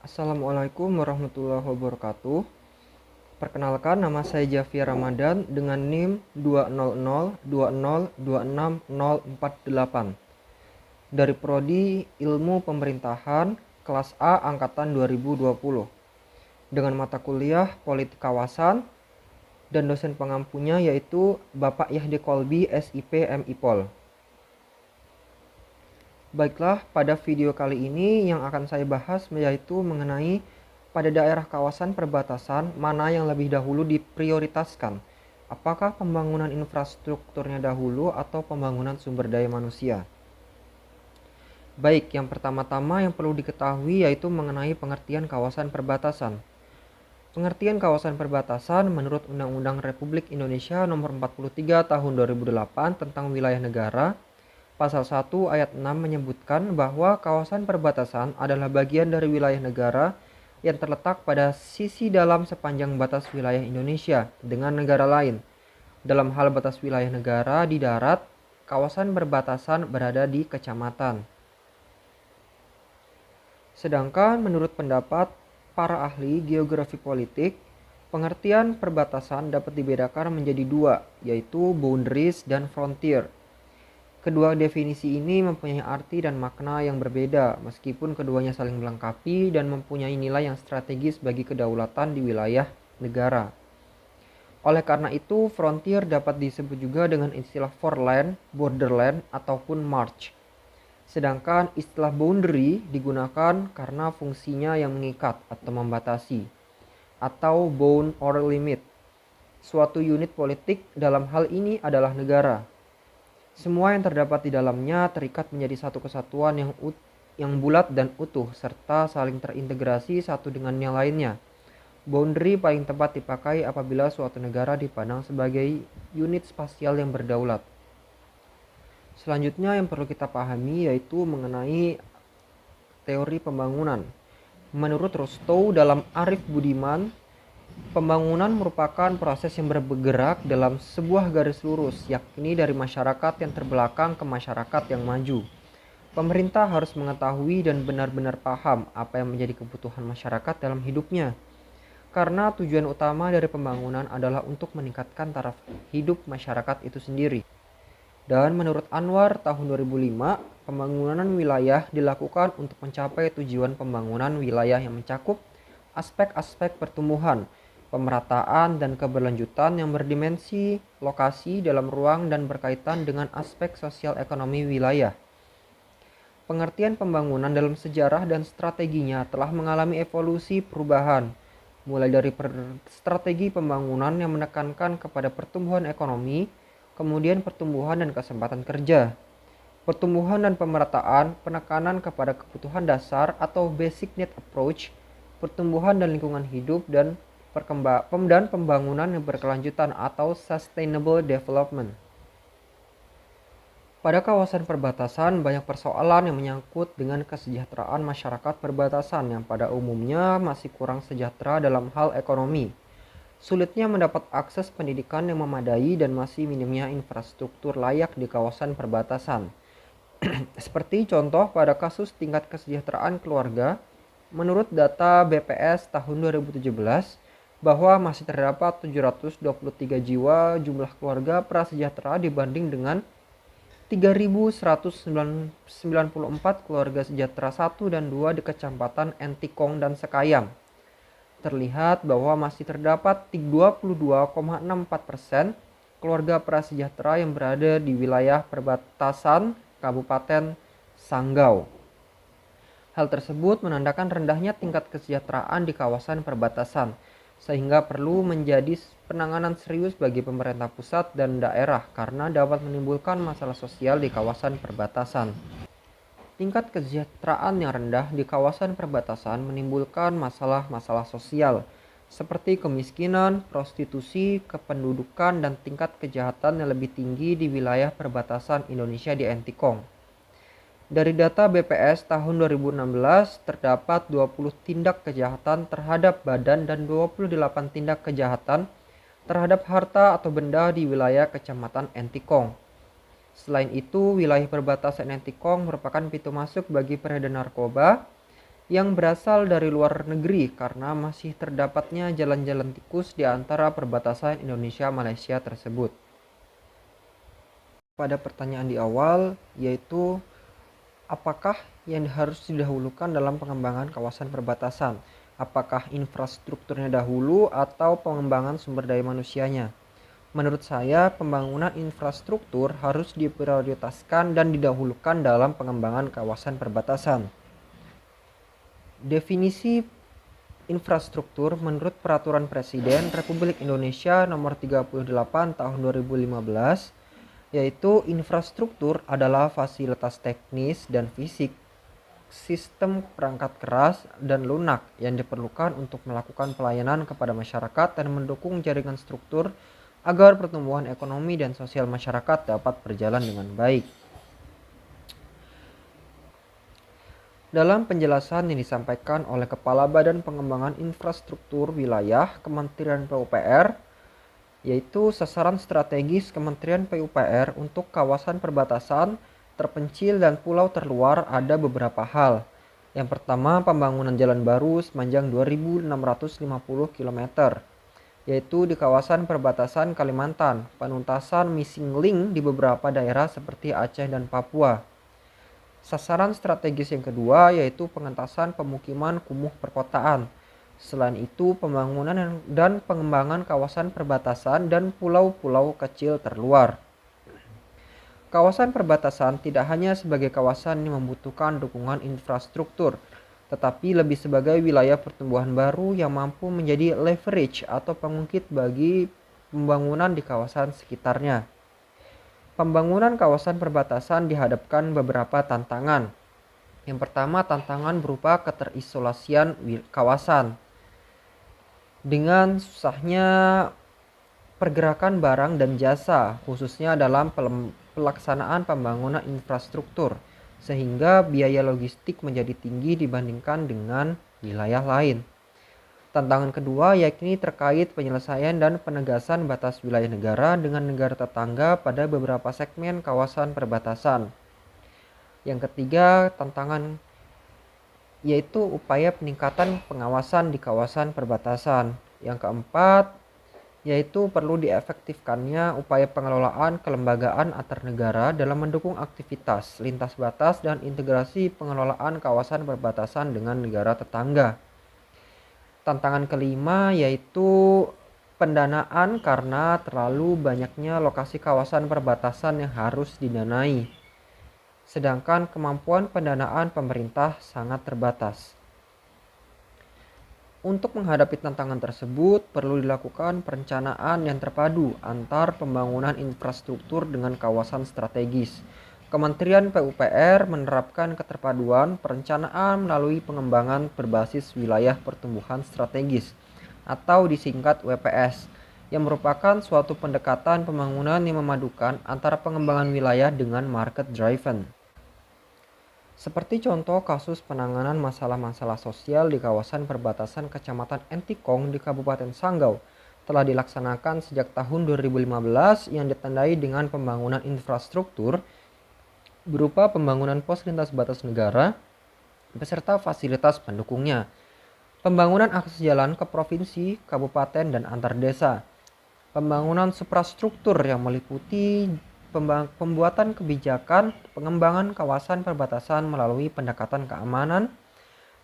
Assalamualaikum warahmatullahi wabarakatuh. Perkenalkan, nama saya Javier Ramadan dengan NIM 20020260648 dari Prodi Ilmu Pemerintahan kelas A angkatan 2020 dengan mata kuliah Politik Kawasan dan dosen pengampunya yaitu Bapak Yahdi Kolbi SIP MIPol. Baiklah, pada video kali ini yang akan saya bahas yaitu mengenai pada daerah kawasan perbatasan mana yang lebih dahulu diprioritaskan. Apakah pembangunan infrastrukturnya dahulu atau pembangunan sumber daya manusia? Baik, yang pertama-tama yang perlu diketahui yaitu mengenai pengertian kawasan perbatasan. Pengertian kawasan perbatasan menurut Undang-Undang Republik Indonesia Nomor 43 Tahun 2008 tentang wilayah negara, Pasal 1 ayat 6 menyebutkan bahwa kawasan perbatasan adalah bagian dari wilayah negara yang terletak pada sisi dalam sepanjang batas wilayah Indonesia dengan negara lain. Dalam hal batas wilayah negara di darat, kawasan perbatasan berada di kecamatan. Sedangkan menurut pendapat para ahli geografi politik, pengertian perbatasan dapat dibedakan menjadi dua, yaitu boundaries dan frontier. Kedua definisi ini mempunyai arti dan makna yang berbeda, meskipun keduanya saling melengkapi dan mempunyai nilai yang strategis bagi kedaulatan di wilayah negara. Oleh karena itu, frontier dapat disebut juga dengan istilah foreland, borderland, ataupun march. Sedangkan istilah boundary digunakan karena fungsinya yang mengikat atau membatasi, atau bound or limit. Suatu unit politik dalam hal ini adalah negara. Semua yang terdapat di dalamnya terikat menjadi satu kesatuan yang bulat dan utuh serta saling terintegrasi satu dengan yang lainnya. Boundary paling tepat dipakai apabila suatu negara dipandang sebagai unit spasial yang berdaulat. Selanjutnya yang perlu kita pahami yaitu mengenai teori pembangunan. Menurut Rostow dalam Arif Budiman, pembangunan merupakan proses yang bergerak dalam sebuah garis lurus, yakni dari masyarakat yang terbelakang ke masyarakat yang maju. Pemerintah harus mengetahui dan benar-benar paham apa yang menjadi kebutuhan masyarakat dalam hidupnya. Karena tujuan utama dari pembangunan adalah untuk meningkatkan taraf hidup masyarakat itu sendiri. Dan menurut Anwar tahun 2005, pembangunan wilayah dilakukan untuk mencapai tujuan pembangunan wilayah yang mencakup aspek-aspek pertumbuhan, pemerataan dan keberlanjutan yang berdimensi lokasi dalam ruang dan berkaitan dengan aspek sosial ekonomi wilayah. Pengertian pembangunan dalam sejarah dan strateginya telah mengalami evolusi perubahan, mulai dari strategi pembangunan yang menekankan kepada pertumbuhan ekonomi, kemudian pertumbuhan dan kesempatan kerja. Pertumbuhan dan pemerataan, penekanan kepada kebutuhan dasar atau basic need approach, pertumbuhan dan lingkungan hidup, dan pembangunan yang berkelanjutan atau sustainable development. Pada kawasan perbatasan banyak persoalan yang menyangkut dengan kesejahteraan masyarakat perbatasan yang pada umumnya masih kurang sejahtera dalam hal ekonomi. Sulitnya mendapat akses pendidikan yang memadai dan masih minimnya infrastruktur layak di kawasan perbatasan. Seperti contoh pada kasus tingkat kesejahteraan keluarga, menurut data BPS tahun 2017, bahwa masih terdapat 723 jiwa jumlah keluarga prasejahtera dibanding dengan 3.194 keluarga sejahtera 1 dan 2 di Kecamatan Entikong dan Sekayam. Terlihat bahwa masih terdapat 22,64% keluarga prasejahtera yang berada di wilayah perbatasan Kabupaten Sanggau. Hal tersebut menandakan rendahnya tingkat kesejahteraan di kawasan perbatasan, sehingga perlu menjadi penanganan serius bagi pemerintah pusat dan daerah karena dapat menimbulkan masalah sosial di kawasan perbatasan. Tingkat kesejahteraan yang rendah di kawasan perbatasan menimbulkan masalah-masalah sosial seperti kemiskinan, prostitusi, kependudukan, dan tingkat kejahatan yang lebih tinggi di wilayah perbatasan Indonesia di Entikong. Dari data BPS tahun 2016, terdapat 20 tindak kejahatan terhadap badan dan 28 tindak kejahatan terhadap harta atau benda di wilayah Kecamatan Entikong. Selain itu, wilayah perbatasan Entikong merupakan pintu masuk bagi peredaran narkoba, yang berasal dari luar negeri karena masih terdapatnya jalan-jalan tikus di antara perbatasan Indonesia-Malaysia tersebut. Pada pertanyaan di awal, yaitu apakah yang harus didahulukan dalam pengembangan kawasan perbatasan? Apakah infrastrukturnya dahulu atau pengembangan sumber daya manusianya? Menurut saya, pembangunan infrastruktur harus diprioritaskan dan didahulukan dalam pengembangan kawasan perbatasan. Definisi infrastruktur menurut Peraturan Presiden Republik Indonesia Nomor 38 Tahun 2015, yaitu infrastruktur adalah fasilitas teknis dan fisik, sistem perangkat keras dan lunak yang diperlukan untuk melakukan pelayanan kepada masyarakat dan mendukung jaringan struktur agar pertumbuhan ekonomi dan sosial masyarakat dapat berjalan dengan baik. Dalam penjelasan yang disampaikan oleh Kepala Badan Pengembangan Infrastruktur Wilayah Kementerian PUPR, yaitu sasaran strategis Kementerian PUPR untuk kawasan perbatasan, terpencil dan pulau terluar ada beberapa hal. Yang pertama, pembangunan jalan baru sepanjang 2.650 km, yaitu di kawasan perbatasan Kalimantan, penuntasan missing link di beberapa daerah seperti Aceh dan Papua. Sasaran strategis yang kedua yaitu pengentasan pemukiman kumuh perkotaan. Selain itu, pembangunan dan pengembangan kawasan perbatasan dan pulau-pulau kecil terluar. Kawasan perbatasan tidak hanya sebagai kawasan yang membutuhkan dukungan infrastruktur, tetapi lebih sebagai wilayah pertumbuhan baru yang mampu menjadi leverage atau pengungkit bagi pembangunan di kawasan sekitarnya. Pembangunan kawasan perbatasan dihadapkan beberapa tantangan. Yang pertama, tantangan berupa keterisolasian kawasan. Dengan susahnya pergerakan barang dan jasa, khususnya dalam pelaksanaan pembangunan infrastruktur, sehingga biaya logistik menjadi tinggi dibandingkan dengan wilayah lain. Tantangan kedua yakni terkait penyelesaian dan penegasan batas wilayah negara dengan negara tetangga pada beberapa segmen kawasan perbatasan. Yang ketiga, tantangan yaitu upaya peningkatan pengawasan di kawasan perbatasan. Yang keempat, yaitu perlu diefektifkannya upaya pengelolaan kelembagaan antar negara dalam mendukung aktivitas lintas batas dan integrasi pengelolaan kawasan perbatasan dengan negara tetangga. Tantangan kelima yaitu pendanaan karena terlalu banyaknya lokasi kawasan perbatasan yang harus didanai. Sedangkan kemampuan pendanaan pemerintah sangat terbatas. Untuk menghadapi tantangan tersebut, perlu dilakukan perencanaan yang terpadu antar pembangunan infrastruktur dengan kawasan strategis. Kementerian PUPR menerapkan keterpaduan perencanaan melalui pengembangan berbasis wilayah pertumbuhan strategis atau disingkat WPS, yang merupakan suatu pendekatan pembangunan yang memadukan antara pengembangan wilayah dengan market driven. Seperti contoh kasus penanganan masalah-masalah sosial di kawasan perbatasan Kecamatan Entikong di Kabupaten Sanggau telah dilaksanakan sejak tahun 2015 yang ditandai dengan pembangunan infrastruktur berupa pembangunan pos lintas batas negara beserta fasilitas pendukungnya, pembangunan akses jalan ke provinsi, kabupaten, dan antar desa, pembangunan suprastruktur yang meliputi pembuatan kebijakan pengembangan kawasan perbatasan melalui pendekatan keamanan,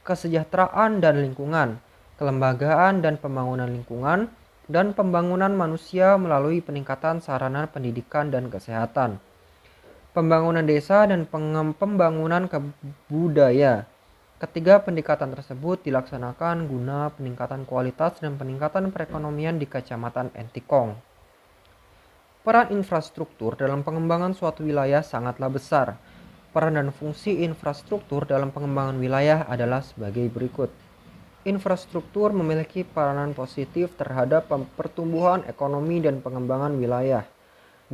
kesejahteraan dan lingkungan, kelembagaan dan pembangunan lingkungan, dan pembangunan manusia melalui peningkatan sarana pendidikan dan kesehatan, pembangunan desa dan pembangunan kebudaya. Ketiga pendekatan tersebut dilaksanakan guna peningkatan kualitas dan peningkatan perekonomian di Kecamatan Entikong. Peran infrastruktur dalam pengembangan suatu wilayah sangatlah besar. Peran dan fungsi infrastruktur dalam pengembangan wilayah adalah sebagai berikut. Infrastruktur memiliki peranan positif terhadap pertumbuhan ekonomi dan pengembangan wilayah.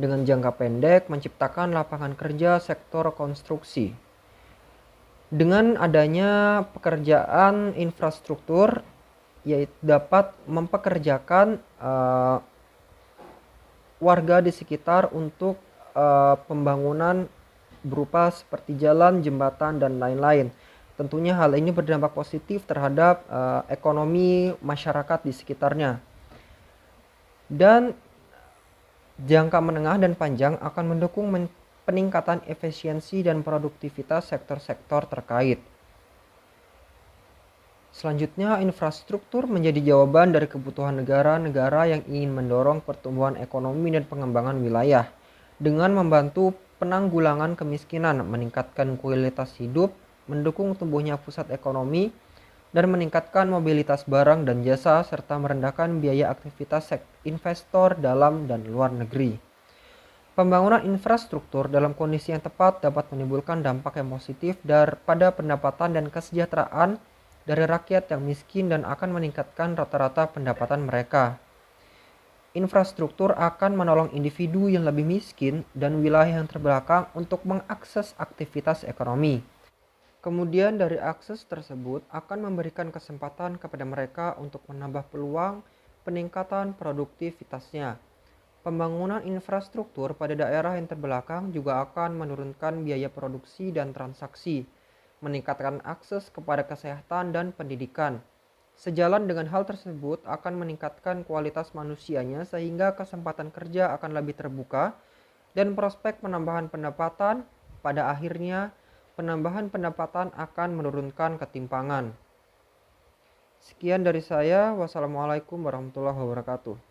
Dengan jangka pendek menciptakan lapangan kerja sektor konstruksi. Dengan adanya pekerjaan infrastruktur, yaitu dapat mempekerjakan warga di sekitar untuk pembangunan berupa seperti jalan, jembatan, dan lain-lain. Tentunya hal ini berdampak positif terhadap ekonomi masyarakat di sekitarnya. Dan jangka menengah dan panjang akan mendukung peningkatan efisiensi dan produktivitas sektor-sektor terkait. Selanjutnya, infrastruktur menjadi jawaban dari kebutuhan negara-negara yang ingin mendorong pertumbuhan ekonomi dan pengembangan wilayah dengan membantu penanggulangan kemiskinan, meningkatkan kualitas hidup, mendukung tumbuhnya pusat ekonomi, dan meningkatkan mobilitas barang dan jasa, serta merendahkan biaya aktivitas investor dalam dan luar negeri. Pembangunan infrastruktur dalam kondisi yang tepat dapat menimbulkan dampak yang positif pada pendapatan dan kesejahteraan dari rakyat yang miskin dan akan meningkatkan rata-rata pendapatan mereka. Infrastruktur akan menolong individu yang lebih miskin dan wilayah yang terbelakang untuk mengakses aktivitas ekonomi. Kemudian dari akses tersebut akan memberikan kesempatan kepada mereka untuk menambah peluang peningkatan produktivitasnya. Pembangunan infrastruktur pada daerah yang terbelakang juga akan menurunkan biaya produksi dan transaksi, meningkatkan akses kepada kesehatan dan pendidikan. Sejalan dengan hal tersebut akan meningkatkan kualitas manusianya sehingga kesempatan kerja akan lebih terbuka dan prospek penambahan pendapatan. Pada akhirnya, penambahan pendapatan akan menurunkan ketimpangan. Sekian dari saya. Wassalamualaikum warahmatullahi wabarakatuh.